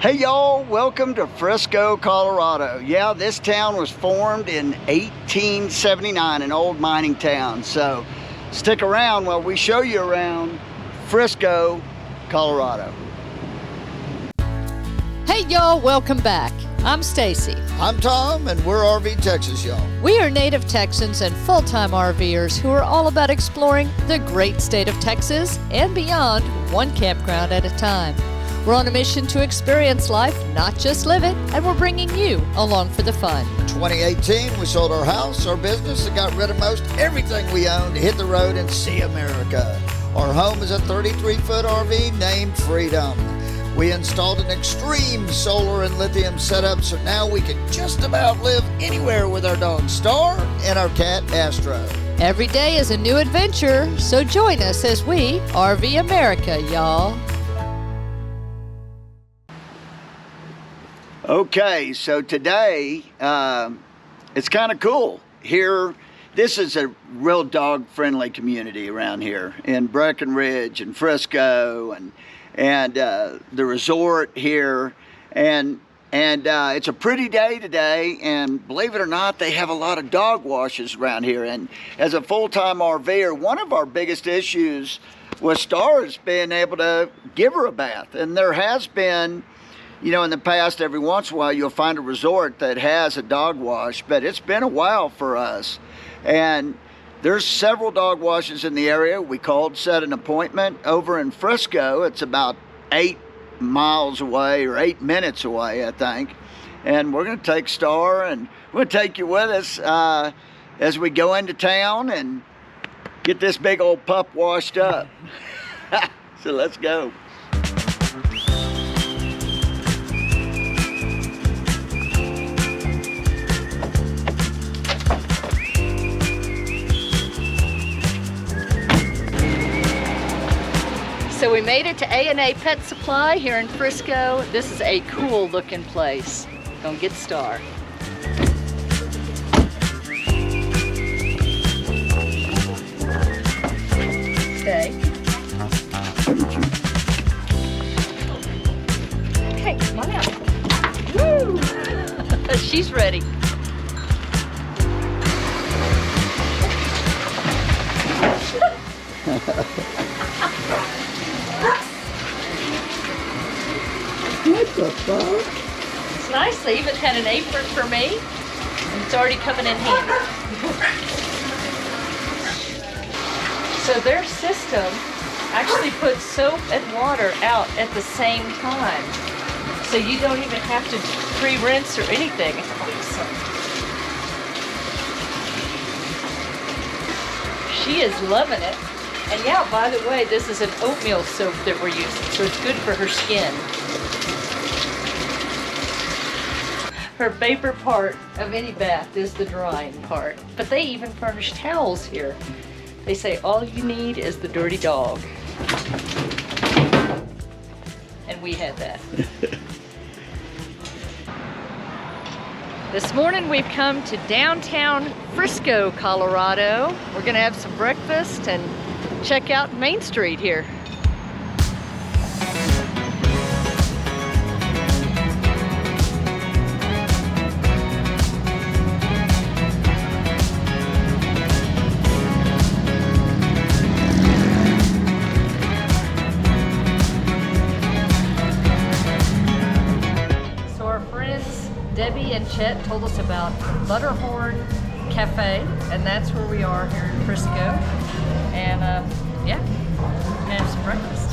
Hey y'all, welcome to Frisco, Colorado. Yeah, this town was formed in 1879, an old mining town. So stick around while we show you around Frisco, Colorado. Hey y'all, welcome back. I'm Stacy. I'm Tom, and we're RV Texas, y'all. We are native Texans and full-time RVers who are all about exploring the great state of Texas and beyond, one campground at a time. We're on a mission to experience life, not just live it, and we're bringing you along for the fun. 2018, we sold our house, our business, and got rid of most everything we owned to hit the road and see America. Our home is a 33-foot RV named Freedom. We installed an extreme solar and lithium setup, so now we can just about live anywhere with our dog Star and our cat Astro. Every day is a new adventure, so join us as we RV America, y'all. Okay, so today, it's kind of cool. Here, this is a real dog-friendly community around here in Breckenridge and Frisco and the resort here. And it's a pretty day today, and believe it or not, they have a lot of dog washes around here. And as a full-time RVer, one of our biggest issues with Star is being able to give her a bath. And there has been, you know, in the past, every once in a while, you'll find a resort that has a dog wash, but it's been a while for us. And there's several dog washes in the area. We called, set an appointment over in Frisco. It's about 8 miles away or 8 minutes away, I think. And we're going to take Star and we'll take you with us as we go into town and get this big old pup washed up. So let's go. So we made it to A&A Pet Supply here in Frisco. This is a cool looking place. Don't get Star. Okay. Okay, come on out. Woo! She's ready. What the fuck? It's nice. They even had an apron for me. And it's already coming in handy. So their system actually puts soap and water out at the same time. So you don't even have to pre-rinse or anything. It's awesome. She is loving it. And yeah, by the way, this is an oatmeal soap that we're using, so it's good for her skin. Her favorite part of any bath is the drying part. But they even furnish towels here. They say all you need is the dirty dog. And we had that. This morning we've come to downtown Frisco, Colorado. We're gonna have some breakfast and check out Main Street here. So our friends Debbie and Chet told us about Butterhorn Cafe, and that's where we are here in Frisco. And yeah, have some breakfast.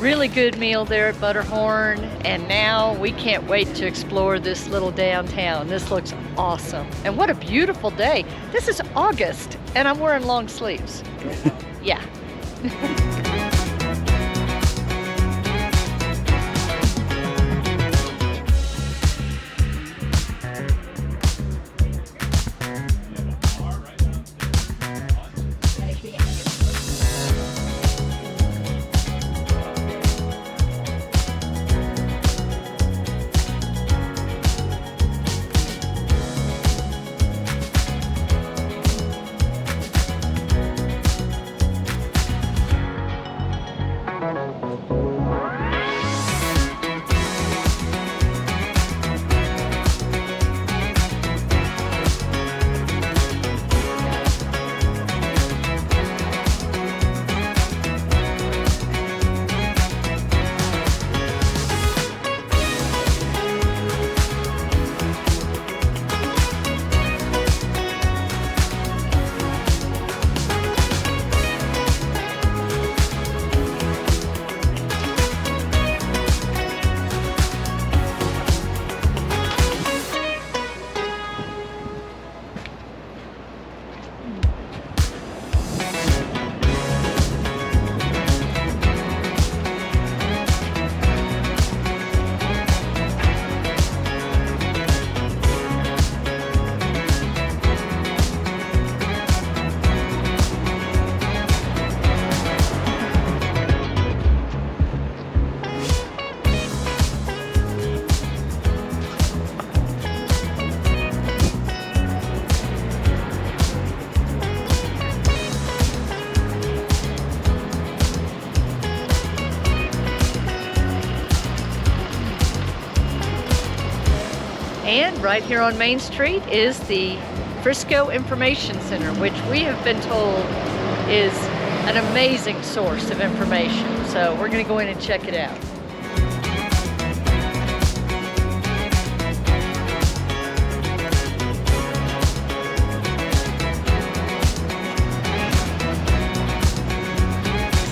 Really good meal there at Butterhorn, and now we can't wait to explore this little downtown. This looks awesome. And what a beautiful day. This is August, and I'm wearing long sleeves. Yeah. And right here on Main Street is the Frisco Information Center, which we have been told is an amazing source of information. So we're going to go in and check it out.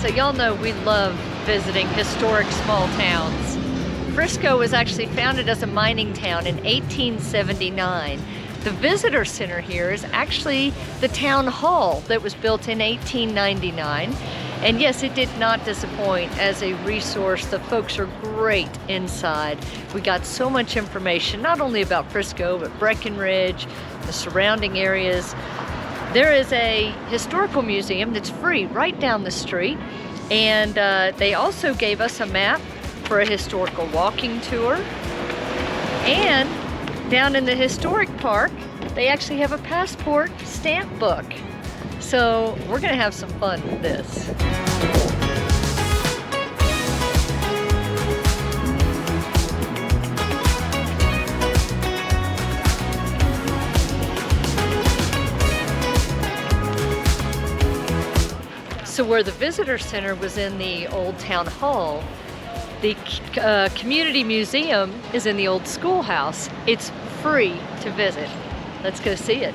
So y'all know we love visiting historic small towns. Frisco was actually founded as a mining town in 1879. The visitor center here is actually the town hall that was built in 1899. And yes, it did not disappoint as a resource. The folks are great inside. We got so much information, not only about Frisco, but Breckenridge, the surrounding areas. There is a historical museum that's free right down the street. And they also gave us a map for a historical walking tour. And down in the historic park, they actually have a passport stamp book. So we're gonna have some fun with this. So where the visitor center was in the old town hall, the community museum is in the old schoolhouse. It's free to visit. Let's go see it.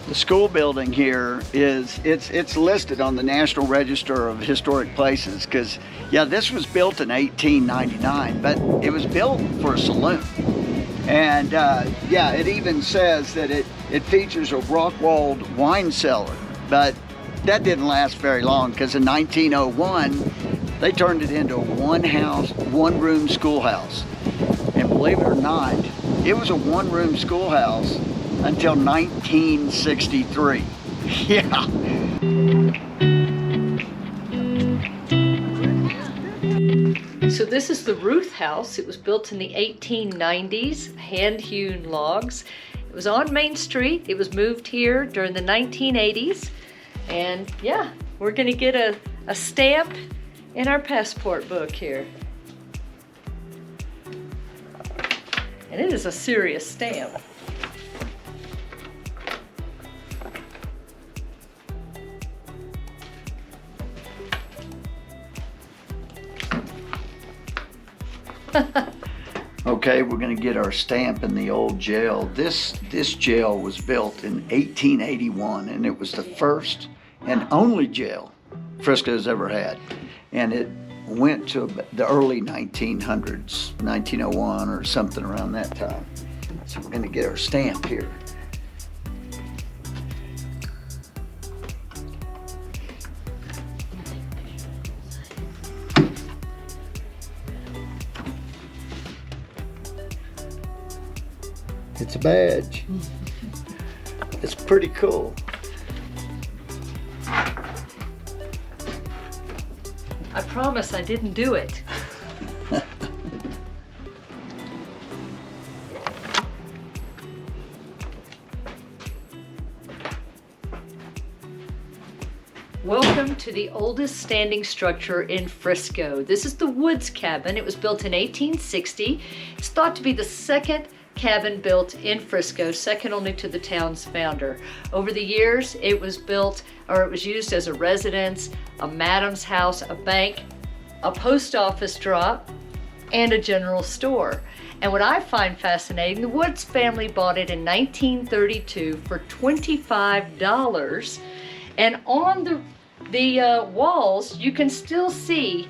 The school building here is, it's listed on the National Register of Historic Places because, yeah, this was built in 1899, but it was built for a saloon. And yeah, it even says that it features a rock-walled wine cellar, but that didn't last very long because in 1901, they turned it into a one-room schoolhouse. And believe it or not, it was a one-room schoolhouse until 1963. Yeah. So this is the Ruth House. It was built in the 1890s, hand-hewn logs. It was on Main Street. It was moved here during the 1980s. And yeah, we're gonna get a stamp in our passport book here. And it is a serious stamp. Okay, we're gonna get our stamp in the old jail. This jail was built in 1881, and it was the first and only jail Frisco's ever had. And it went to the early 1900s, 1901 or something around that time. So we're gonna get our stamp here. It's a badge. It's pretty cool. I promise I didn't do it. Welcome to the oldest standing structure in Frisco. This is the Woods Cabin. It was built in 1860. It's thought to be the second cabin built in Frisco, second only to the town's founder. Over the years, it was built, or it was used as a residence, a madam's house, a bank, a post office drop, and a general store. And what I find fascinating, the Woods family bought it in 1932 for $25. And on the walls, you can still see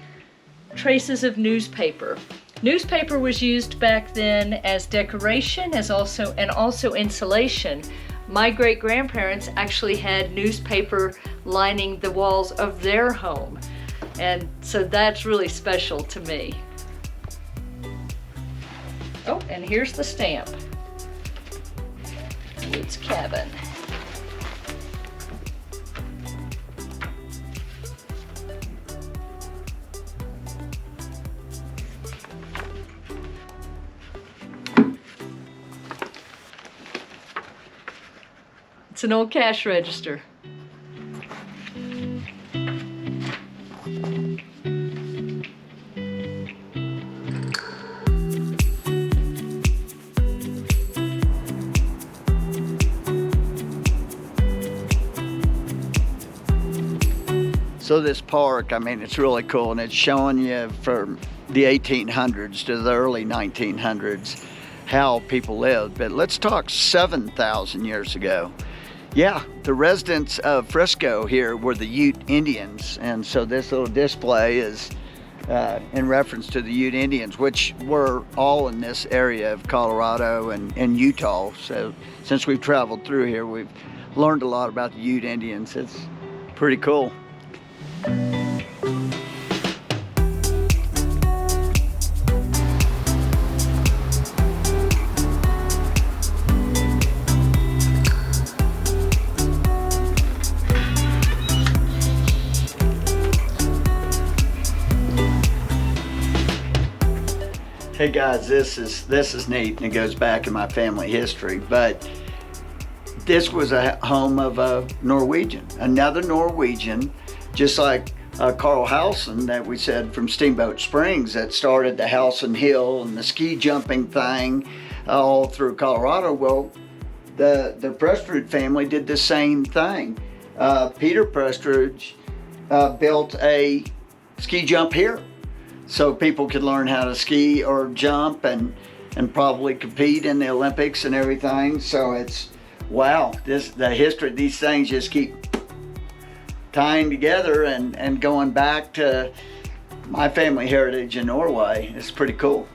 traces of newspaper. Newspaper was used back then as decoration, and also insulation My great-grandparents actually had newspaper lining the walls of their home. And so that's really special to me. Oh, and here's the stamp. Woods Cabin. It's an old cash register. So this park, I mean, it's really cool, and it's showing you from the 1800s to the early 1900s how people lived. But let's talk 7,000 years ago. Yeah, the residents of Frisco here were the Ute Indians, and so this little display is in reference to the Ute Indians, which were all in this area of Colorado and Utah. So since we've traveled through here, we've learned a lot about the Ute Indians. It's pretty cool. Hey guys, this is neat, and it goes back in my family history, but this was a home of a Norwegian, another Norwegian, just like Carl Halson that we said from Steamboat Springs that started the Halson Hill and the ski jumping thing all through Colorado. Well, the Prestridge family did the same thing. Peter Prestridge built a ski jump here, so people could learn how to ski or jump and probably compete in the Olympics and everything. So it's, wow, the history, these things just keep tying together and going back to my family heritage in Norway. It's pretty cool.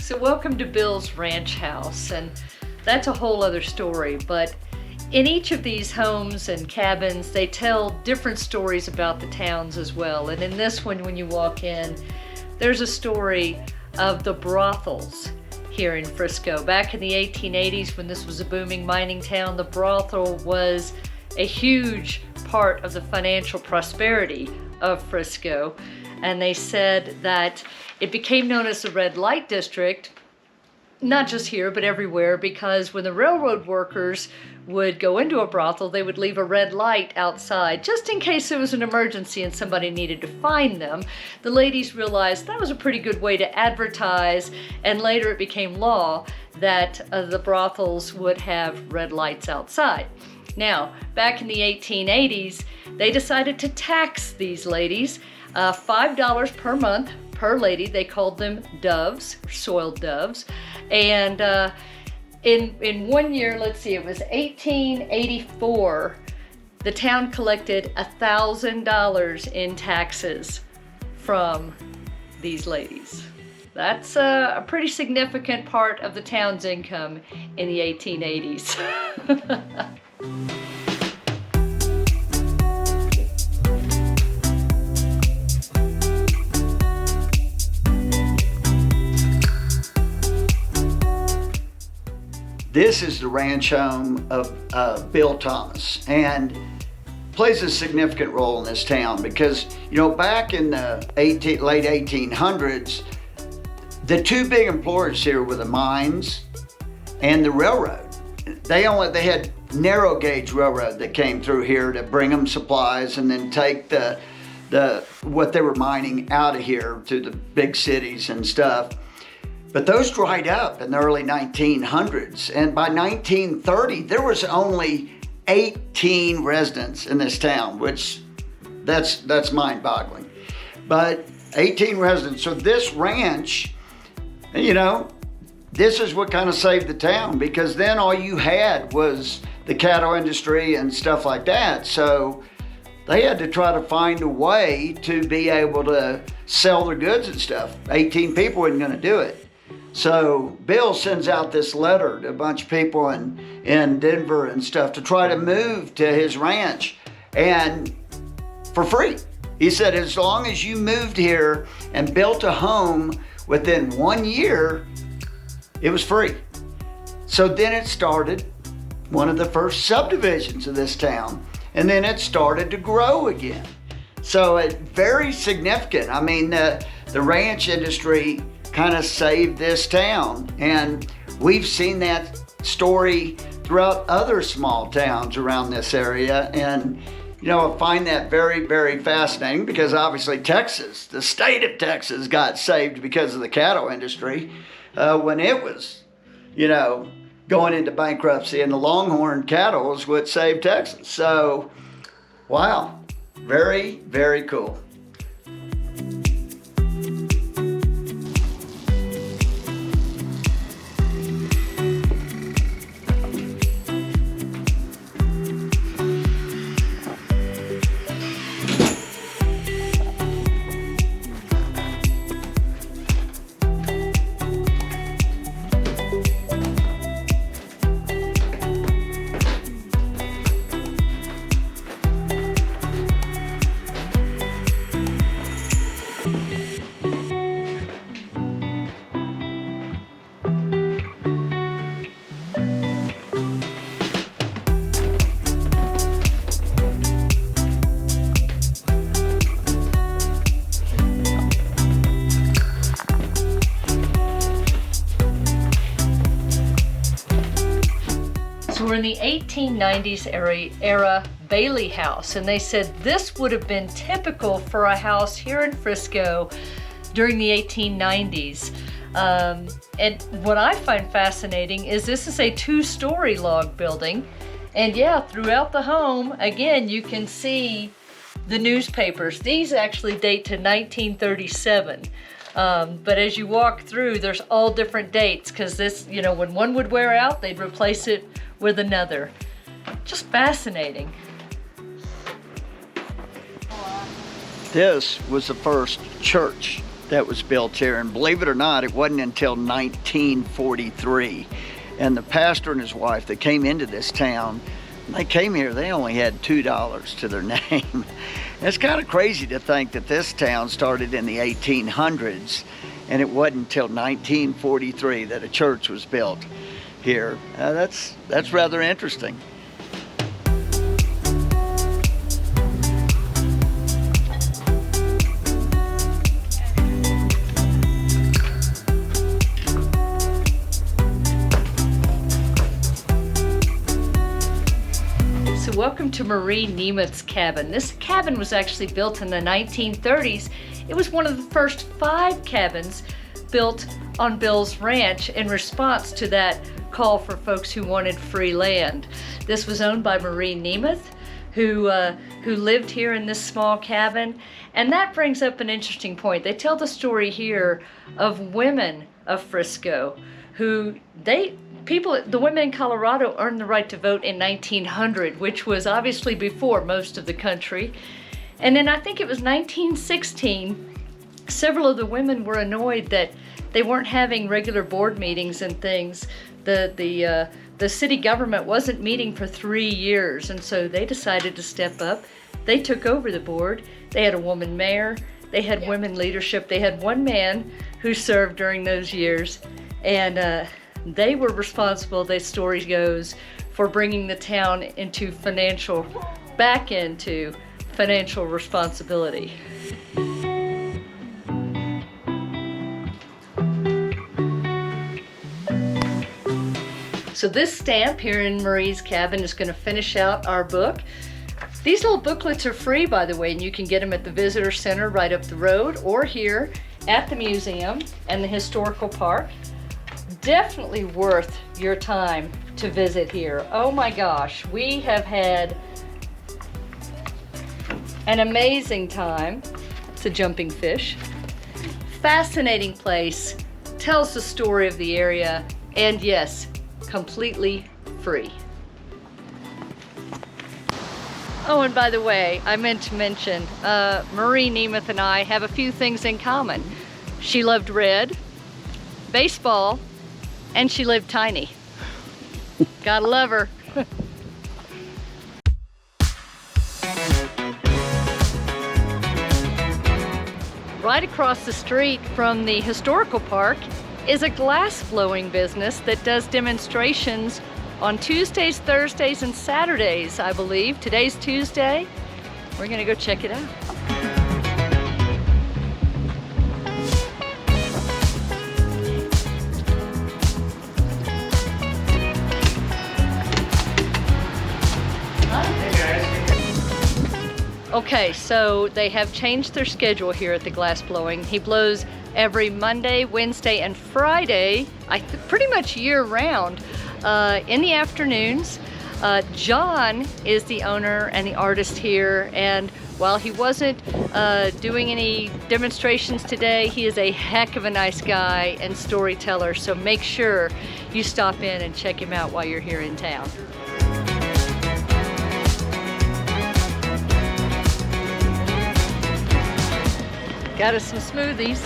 So welcome to Bill's Ranch House, and that's a whole other story, but in each of these homes and cabins, they tell different stories about the towns as well. And in this one, when you walk in, there's a story of the brothels here in Frisco. Back in the 1880s, when this was a booming mining town, the brothel was a huge part of the financial prosperity of Frisco. And they said that it became known as the Red Light District, not just here, but everywhere, because when the railroad workers would go into a brothel, they would leave a red light outside, just in case there was an emergency and somebody needed to find them. The ladies realized that was a pretty good way to advertise, and later it became law that the brothels would have red lights outside. Now, back in the 1880s, they decided to tax these ladies $5 per month per lady. They called them doves, soiled doves. And in 1 year, let's see, it was 1884, the town collected $1,000 in taxes from these ladies. That's a pretty significant part of the town's income in the 1880s. This is the ranch home of Bill Thomas, and plays a significant role in this town because, you know, back in the late 1800s, the two big employers here were the mines and the railroad. They had narrow gauge railroad that came through here to bring them supplies and then take the what they were mining out of here to the big cities and stuff. But those dried up in the early 1900s, and by 1930 there was only 18 residents in this town, which that's mind-boggling. But 18 residents. So this ranch, you know, this is what kind of saved the town, because then all you had was the cattle industry and stuff like that. So they had to try to find a way to be able to sell their goods and stuff. 18 people wasn't going to do it. So Bill sends out this letter to a bunch of people in Denver and stuff to try to move to his ranch, and for free. He said, as long as you moved here and built a home within 1 year, it was free. So then it started one of the first subdivisions of this town, and then it started to grow again. So it's very significant. I mean, the ranch industry kind of saved this town, and we've seen that story throughout other small towns around this area. And I find that very, very fascinating, because obviously Texas, the state of Texas, got saved because of the cattle industry when it was, going into bankruptcy, and the Longhorn cattle is what saved Texas. So, wow, very, very cool. We're in the 1890s era Bailey House, and they said this would have been typical for a house here in Frisco during the 1890s. And what I find fascinating is this is a 2-story log building, and throughout the home, again, you can see the newspapers. These actually date to 1937. But as you walk through, there's all different dates, because this, when one would wear out, they'd replace it with another. Just fascinating. This was the first church that was built here, and believe it or not, it wasn't until 1943. And the pastor and his wife that came into this town, when they came here, they only had $2 to their name. It's kind of crazy to think that this town started in the 1800s, and it wasn't until 1943 that a church was built here. That's rather interesting. Welcome to Marie Nemeth's cabin. This cabin was actually built in the 1930s. It was one of the first 5 cabins built on Bill's ranch in response to that call for folks who wanted free land. This was owned by Marie Nemeth, who lived here in this small cabin. And that brings up an interesting point. They tell the story here of women of Frisco who the women in Colorado earned the right to vote in 1900, which was obviously before most of the country. And then I think it was 1916, several of the women were annoyed that they weren't having regular board meetings and things. The city government wasn't meeting for 3 years, and so they decided to step up. They took over the board. They had a woman mayor. They had women leadership. They had one man who served during those years, and they were responsible, the story goes, for bringing the town back into financial responsibility. So this stamp here in Marie's cabin is going to finish out our book. These little booklets are free, by the way, and you can get them at the Visitor Center right up the road or here at the museum and the historical park. Definitely worth your time to visit here. Oh my gosh, we have had an amazing time. It's a jumping fish. Fascinating place, tells the story of the area, and yes, completely free. Oh, and by the way, I meant to mention, Marie Nemeth and I have a few things in common. She loved red, baseball, and she lived tiny. Gotta love her. Right across the street from the historical park is a glass blowing business that does demonstrations on Tuesdays, Thursdays, and Saturdays, I believe. Today's Tuesday. We're gonna go check it out. Okay, so they have changed their schedule here at the glass blowing. He blows every Monday, Wednesday, and Friday, pretty much year round, in the afternoons. John is the owner and the artist here, and while he wasn't doing any demonstrations today, he is a heck of a nice guy and storyteller, so make sure you stop in and check him out while you're here in town. Got us some smoothies.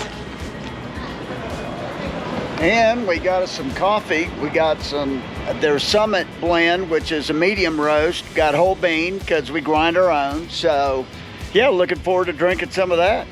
And we got us some coffee. We got their Summit blend, which is a medium roast. Got whole bean because we grind our own. So yeah, looking forward to drinking some of that.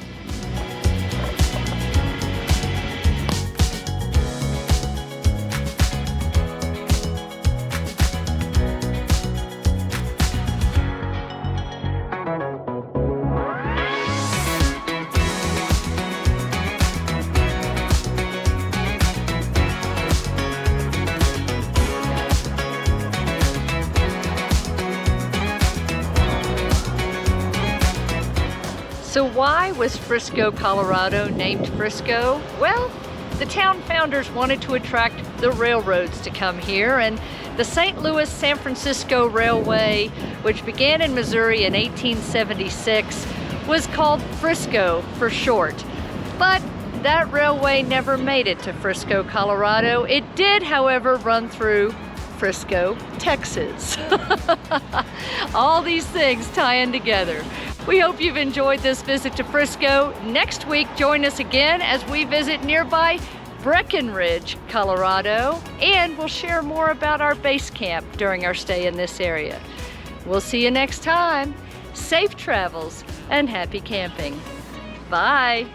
So why was Frisco, Colorado named Frisco? Well, the town founders wanted to attract the railroads to come here, and the St. Louis-San Francisco Railway, which began in Missouri in 1876, was called Frisco for short. But that railway never made it to Frisco, Colorado. It did, however, run through Frisco, Texas. All these things tie in together. We hope you've enjoyed this visit to Frisco. Next week, join us again as we visit nearby Breckenridge, Colorado, and we'll share more about our base camp during our stay in this area. We'll see you next time. Safe travels and happy camping. Bye.